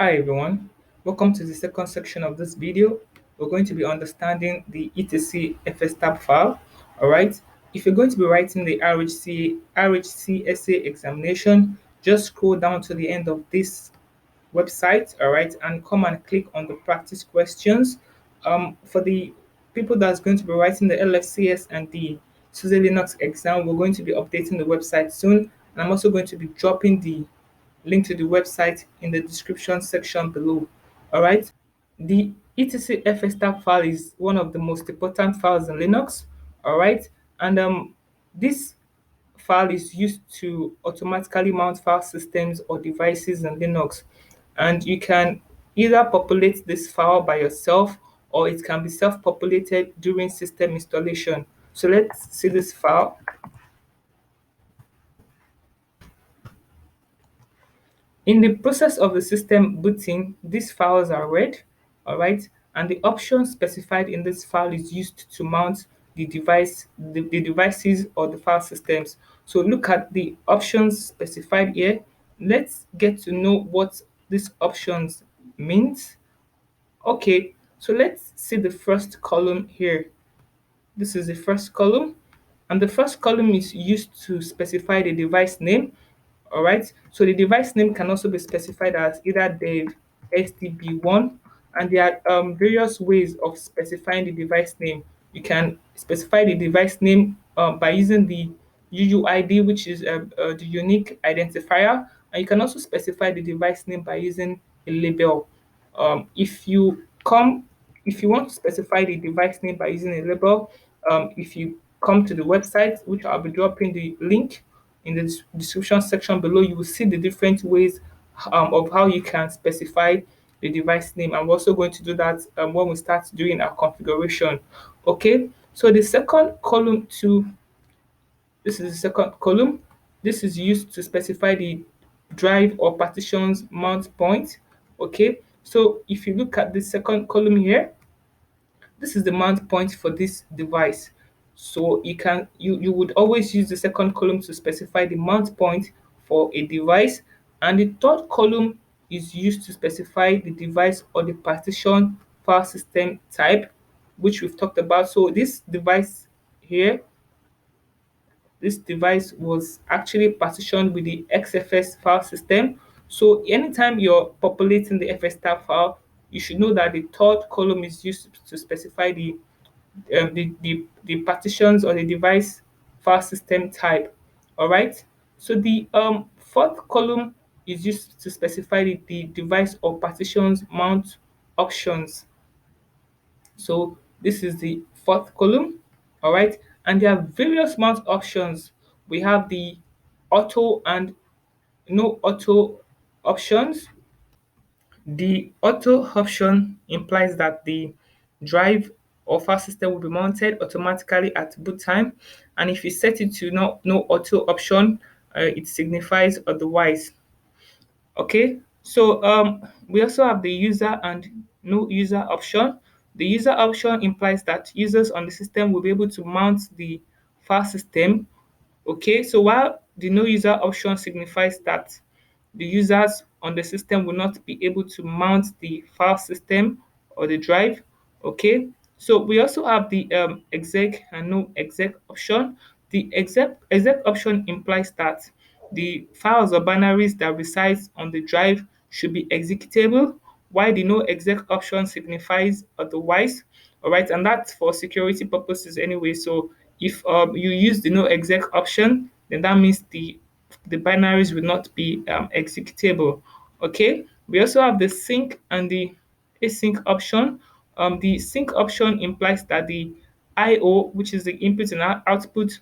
Hi everyone, welcome to the second section of this video. We're going to be understanding the etc fstab file. Alright, if you're going to be writing the RHCSA examination, just scroll down to the end of this website, alright, and come and click on the practice questions. For the people that's going to be writing the LFCS and the SUSE Linux exam, we're going to be updating the website soon, and I'm also going to be dropping the link to the website in the description section below. All right. The etc fstab file is one of the most important files in Linux. All right. And this file is used to automatically mount file systems or devices in Linux. And you can either populate this file by yourself or it can be self-populated during system installation. So let's see this file. In the process of the system booting, these files are read, all right, and the option specified in this file is used to mount the devices or the file systems. So look at the options specified here. Let's get to know what these options means. Okay, so let's see the first column here. This is the first column, and the first column is used to specify the device name. All right, so the device name can also be specified as either dev SDB1, and there are various ways of specifying the device name. You can specify the device name by using the UUID, which is the unique identifier, and you can also specify the device name by using a label. If you come if you want to specify the device name by using a label, if you come to the website, which I'll be dropping the link in the description section below, you will see the different ways of how you can specify the device name. I'm also going to do that when we start doing our configuration. Okay, so the second column to this is the second column. This is used to specify the drive or partitions mount point. Okay, so if you look at the second column here, this is the mount point for this device. So you would always use the second column to specify the mount point for a device, and the third column is used to specify the device or the partition file system type, which we've talked about. So this device was actually partitioned with the XFS file system. So anytime you're populating the fstab file, you should know that the third column is used to specify the partitions or the device file system type. All right. So the fourth column is used to specify the device or partitions mount options. So this is the fourth column, all right? And there are various mount options. We have the auto and no auto options. The auto option implies that the drive or file system will be mounted automatically at boot time. And if you set it to no auto option, it signifies otherwise. Okay, so we also have the user and no user option. The user option implies that users on the system will be able to mount the file system. Okay, so while the no user option signifies that the users on the system will not be able to mount the file system or the drive. Okay, so we also have the exec and no exec option. The exec option implies that the files or binaries that resides on the drive should be executable, while the no exec option signifies otherwise. All right, and that's for security purposes anyway. So if you use the no exec option, then that means the binaries will not be executable. Okay, we also have the sync and the async option. The sync option implies that the IO, which is the input and output,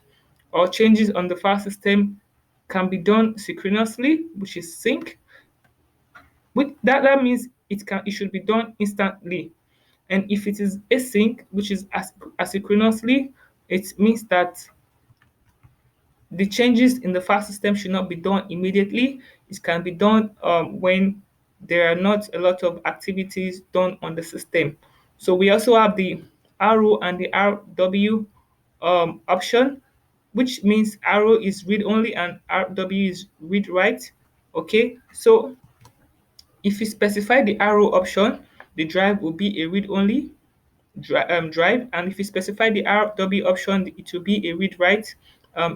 or changes on the file system can be done synchronously, which is sync. That means it should be done instantly. And if it is async, which is asynchronously, it means that the changes in the file system should not be done immediately. It can be done when there are not a lot of activities done on the system. So we also have the arrow and the RW option, which means arrow is read only and RW is read write. Okay, so If you specify the arrow option, the drive will be a read-only drive, and if you specify the RW option, it will be a read-write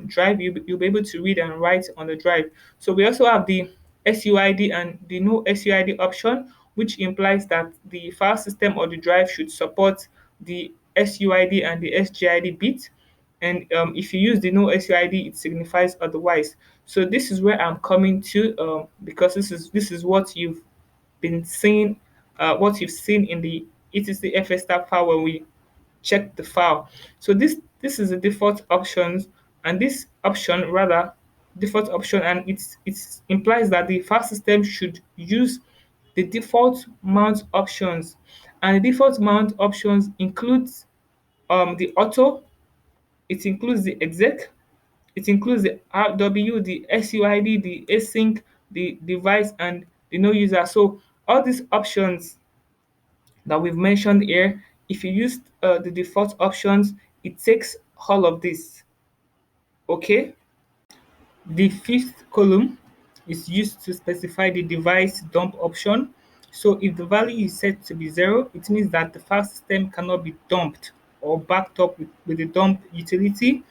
drive. You'll be able to read and write on the drive. So we also have the SUID and the no SUID option, which implies that the file system or the drive should support the SUID and the SGID bit. And if you use the no SUID, it signifies otherwise. So this is where I'm coming to, because this is been seeing what you've seen in the etc fstab file when we check the file. So this is the default options, and this option rather default option, and it implies that the file system should use the default mount options, and the default mount options includes the auto, it includes the exec, it includes the RW, the SUID, the async, the device, and the no user. So all these options that we've mentioned here, if you use the default options, it takes all of this. Okay. The fifth column is used to specify the device dump option. So if the value is set to be 0, it means that the file system cannot be dumped or backed up with the dump utility.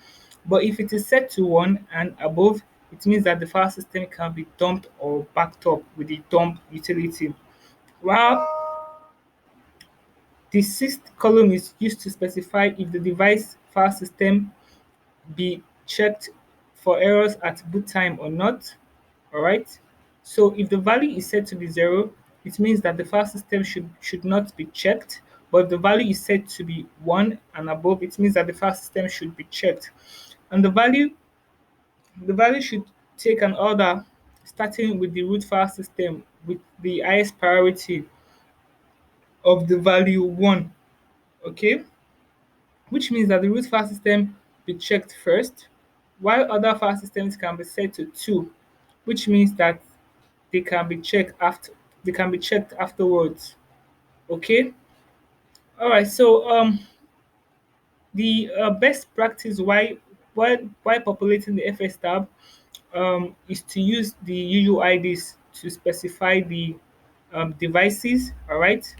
But if it is set to 1 and above, it means that the file system can be dumped or backed up with the dump utility. While the sixth column is used to specify if the device file system be checked for errors at boot time or not. All right. So if the value is set to be 0, it means that the file system should not be checked. But if the value is set to be 1 and above, it means that the file system should be checked. And the value should take an order starting with the root file system with the highest priority of the value 1. Okay, which means that the root file system be checked first, while other file systems can be set to 2, which means that they can be checked afterwards. Okay. All right. So the best practice why populating the fstab is to use the UUIDs to specify the devices. All right.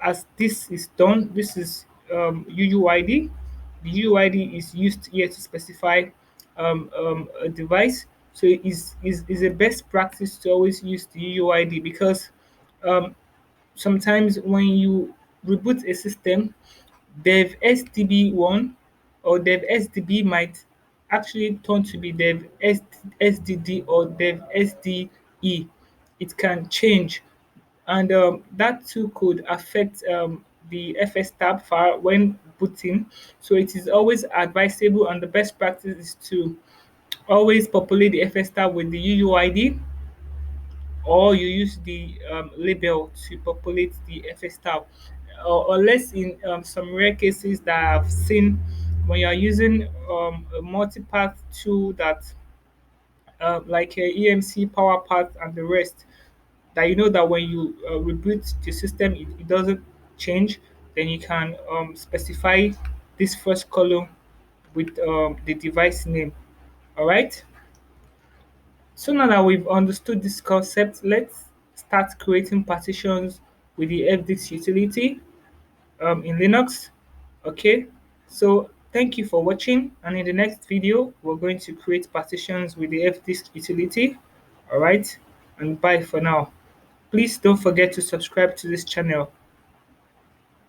As this is done, this is UUID. The UUID is used here to specify a device. So it is a best practice to always use the UUID, because um, sometimes when you reboot a system, dev SDB1 or dev SDB might actually turn to be dev SDD or dev SDE. It can change, and that too could affect the fstab file when booting. So it is always advisable, and the best practice is to always populate the fstab with the UUID, or you use the label to populate the fstab. Unless in some rare cases that I've seen, when you're using a multipath tool that like EMC, PowerPath, and the rest, that you know that when you reboot the system, it doesn't change, then you can specify this first column with the device name. All right. So now that we've understood this concept, let's start creating partitions with the Fdisk utility in Linux. Okay. So thank you for watching, and in the next video, we're going to create partitions with the Fdisk utility. All right. And bye for now. Please don't forget to subscribe to this channel.